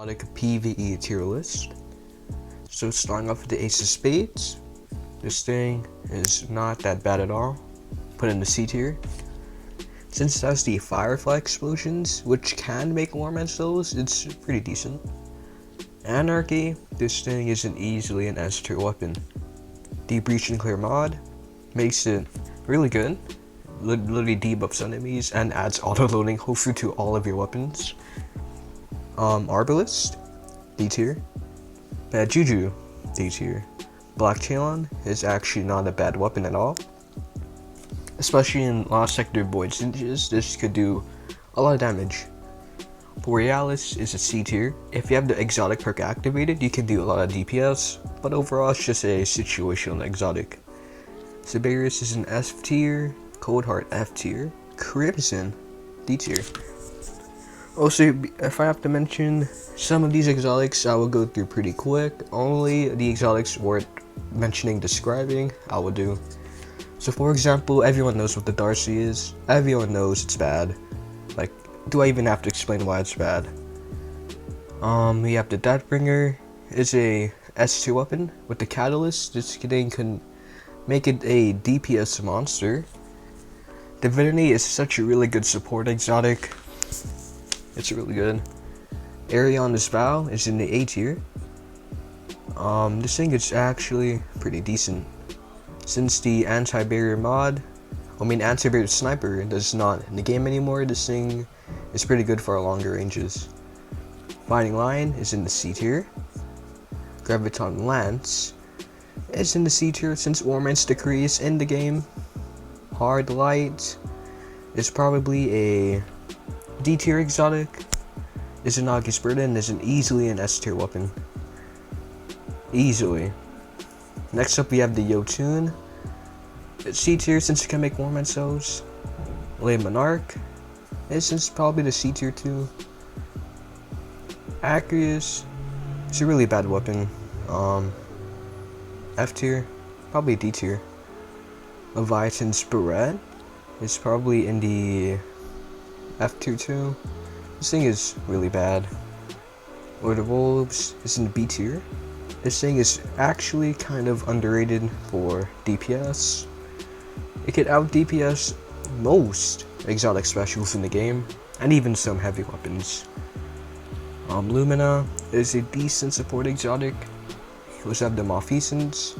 Like a PVE tier list. So starting off with the Ace of Spades, this thing is not that bad at all. Put in the C tier. Since it has the Firefly explosions, which can make Warman souls, it's pretty decent. Anarchy, this thing isn't easily an S tier weapon. The Breach and Clear mod makes it really good. Literally debuffs enemies and adds auto loading hopefully to all of your weapons. Arbalist, D tier. Bad Juju, D tier. Black Talon is actually not a bad weapon at all. Especially in Lost Sector Void Singes, this could do a lot of damage. Borealis is a C tier. If you have the exotic perk activated, you can do a lot of DPS, but overall it's just a situational exotic. Siberius is an F tier. Coldheart F tier. Crimson, D tier. Also, if I have to mention some of these exotics, I will go through pretty quick. Only the exotics worth mentioning, describing, I will do. So for example, everyone knows what the Darcy is. Everyone knows it's bad. Like, do I even have to explain why it's bad? We have the Deathbringer. It's a S tier weapon with the Catalyst. This thing can make it a DPS monster. Divinity is such a really good support exotic. It's really good. Ariana's Vow is in the A tier. This thing is actually pretty decent. Since the anti-barrier mod, anti-barrier sniper does not in the game anymore, this thing is pretty good for longer ranges. Fighting Lion is in the C tier. Graviton Lance is in the C tier since Warman's Decree is in the game. Hard Light is probably a D tier exotic. Izanagi's Burden is easily an S tier weapon. Easily. Next up we have the Yotun. It's C tier since it can make Warman cells. Lay Monarch is probably the C tier too. Acreus is a really bad weapon. F tier, probably D tier. Leviathan's Barret is probably in the F tier too. This thing is really bad. Lord of Wolves is in the B tier. This thing is actually kind of underrated for DPS. It could out DPS most exotic specials in the game, and even some heavy weapons. Lumina is a decent support exotic. We also have the Malfeasance.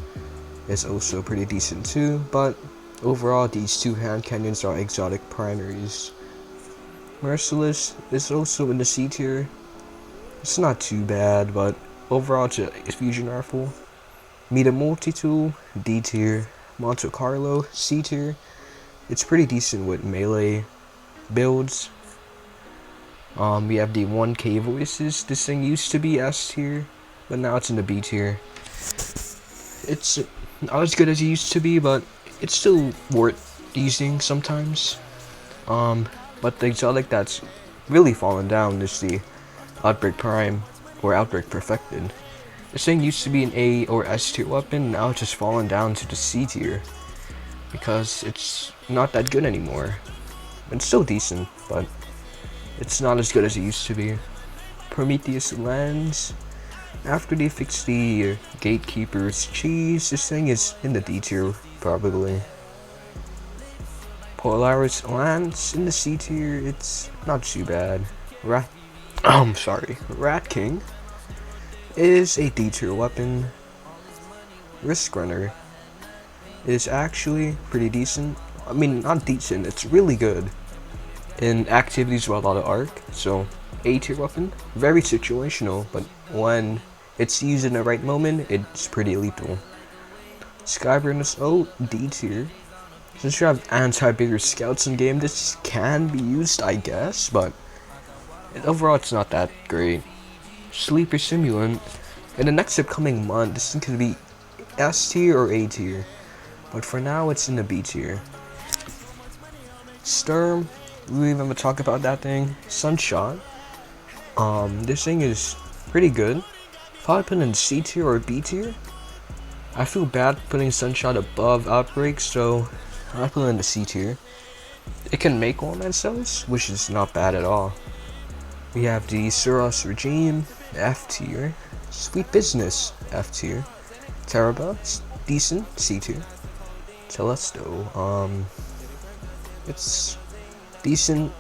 It's also pretty decent too, but overall these two hand cannons are exotic primaries. Merciless is also in the C tier. It's not too bad, but overall it's a fusion rifle. Meta Multi-Tool, D tier. Monte Carlo, C tier. It's pretty decent with melee builds. We have the 1K Voices. This thing used to be S tier, but now it's in the B tier. It's not as good as it used to be, but it's still worth using sometimes. But the exotic that's really fallen down is the Outbreak Prime or Outbreak Perfected. This thing used to be an A or S tier weapon, now it's just fallen down to the C tier because it's not that good anymore. It's still decent, but it's not as good as it used to be. Prometheus Lens. After they fix the Gatekeeper's Cheese, this thing is in the D tier probably. Polaris Lance in the C tier, it's not too bad. Rat King is a D tier weapon. Risk Runner is actually pretty decent. Not decent, it's really good in activities with a lot of arc. So A tier weapon, very situational, but when it's used in the right moment, it's pretty lethal. Skyburner's Oath, D tier. Since you have anti-bigger scouts in game, this can be used, I guess, but overall it's not that great. Sleeper Simulant. In the next upcoming month, this thing could be S tier or A tier, but for now it's in the B tier. Sturm, we even talk about that thing. Sunshot. This thing is pretty good. Probably put in C tier or B tier. I feel bad putting Sunshot above Outbreak, so I put it in the C tier. It can make one-man cells, which is not bad at all. We have the Suros Regime. F tier. Sweet Business, F tier. Teraba, decent, C tier. Telesto, it's decent,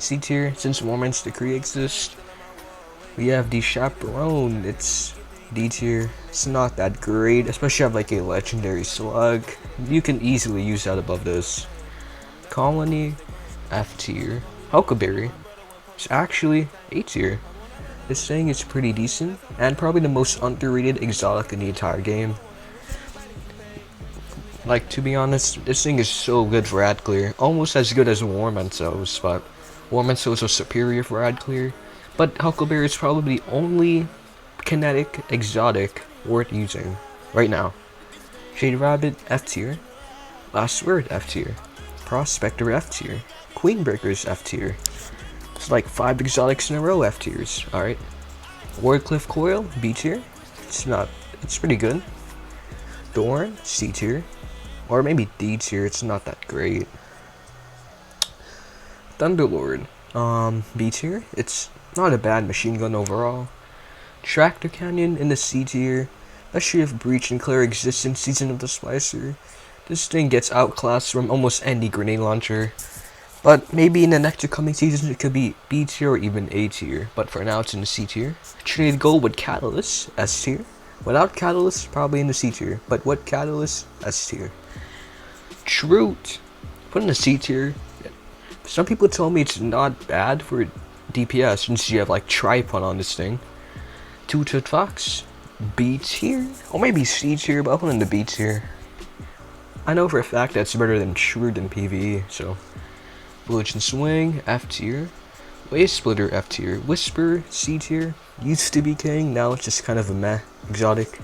C tier, since Mormon's Decree exists. We have the Chaperone, it's D tier. It's not that great, especially have like a legendary slug. You can easily use that above this. Colony, F tier. Huckleberry, it's actually A tier. This thing is pretty decent, and probably the most underrated exotic in the entire game. Like, to be honest, this thing is so good for ad clear. Almost as good as Warmansos, but Warmansos are superior for ad clear. But Huckleberry is probably the only kinetic exotic worth using right now. Shade Rabbit, F tier. Last Word, F tier. Prospector, F tier. Queenbreakers, F tier. It's like 5 exotics in a row, F tiers. Alright. Wardcliff Coil, B tier. It's pretty good. Thorn, C tier. Or maybe D tier, it's not that great. Thunderlord, B tier. It's not a bad machine gun overall. Tractor Canyon in the C tier. Especially if Breach and Clear exists in Season of the Splicer. This thing gets outclassed from almost any grenade launcher. But maybe in the next coming seasons it could be B tier or even A tier. But for now it's in the C tier. Trinity Gold with Catalyst, S tier. Without Catalyst, probably in the C tier. But with Catalyst, S tier. Truth, put in the C tier. Some people tell me it's not bad for DPS since you have like tripod on this thing. Two-Tooth Fox, B tier. Or maybe C tier, but I'll put in the B tier. I know for a fact that's better than Shrewd in PVE, so. Village and Swing, F tier. Wave Splitter, F tier. Whisper, C tier. Used to be king, now it's just kind of a meh exotic.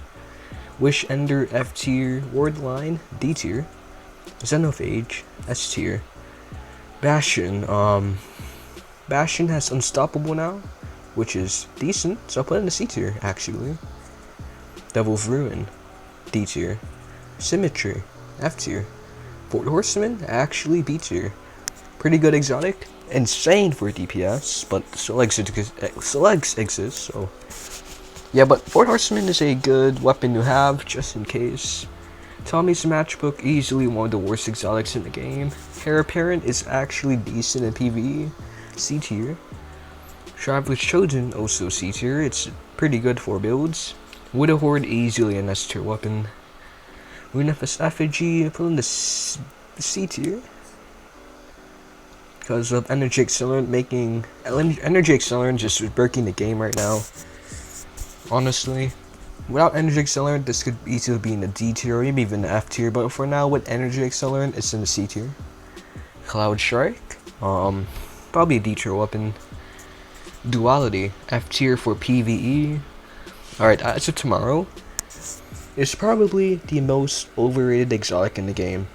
Wish Ender, F tier. Ward Line, D tier. Xenophage, S tier. Bastion, Bastion has Unstoppable now, which is decent, so I'll put it in the C tier, actually. Devil's Ruin, D tier. Symmetry, F tier. Fort Horseman, actually B tier. Pretty good exotic, insane for DPS, but Slugs exist, so. Yeah, but Fort Horseman is a good weapon to have, just in case. Tommy's Matchbook, easily one of the worst exotics in the game. Heir Apparent is actually decent in PvE, C tier. Traveler's Chosen, also C tier, it's pretty good for builds. Widow Horde, easily an S tier weapon. Runefest Effigy, put in the C tier. Because of Energy Accelerant Energy Accelerant just breaking the game right now. Honestly. Without Energy Accelerant, this could easily be in the D tier or maybe even the F tier, but for now with Energy Accelerant, it's in the C tier. Cloud Strike, probably a D tier weapon. Duality, F tier for PvE. Alright, as of tomorrow, it's probably the most overrated exotic in the game.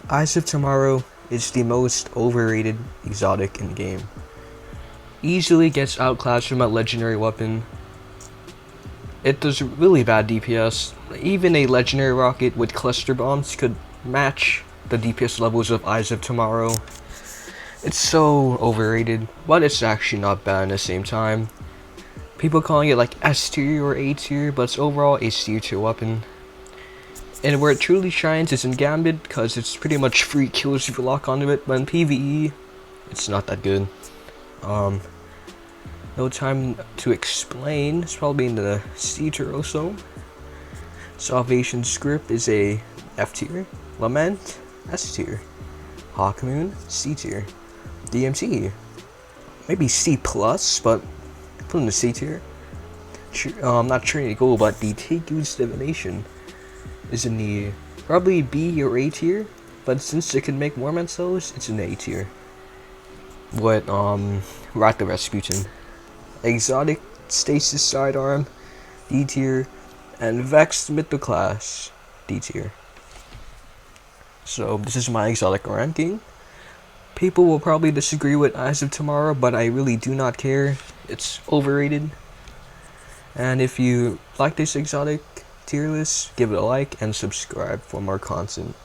Eyes of Tomorrow is the most overrated exotic in the game. Easily gets outclassed from a legendary weapon. It does really bad DPS. Even a legendary rocket with cluster bombs could match the DPS levels of Eyes of Tomorrow. It's so overrated, but it's actually not bad at the same time. People calling it like S tier or A tier, but it's overall a C tier weapon. And where it truly shines is in Gambit, because it's pretty much free kills if you lock onto it, but in PvE, it's not that good. No Time to Explain, it's probably in the C tier also. Salvation Script is a F tier. Lament, S tier. Hawkmoon, C tier. DMT, maybe C plus, but put in the C tier. Not Trinity Gold, but the Taku's Divination is in the probably B or A tier, but since it can make more Mancells, it's in the A tier. What Rat the Rasputin, Exotic Stasis Sidearm, D tier, and Vexed Mythoclass, D tier. So this is my exotic ranking. People will probably disagree with Eyes of Tomorrow, but I really do not care. It's overrated. And if you like this exotic tier list, give it a like and subscribe for more content.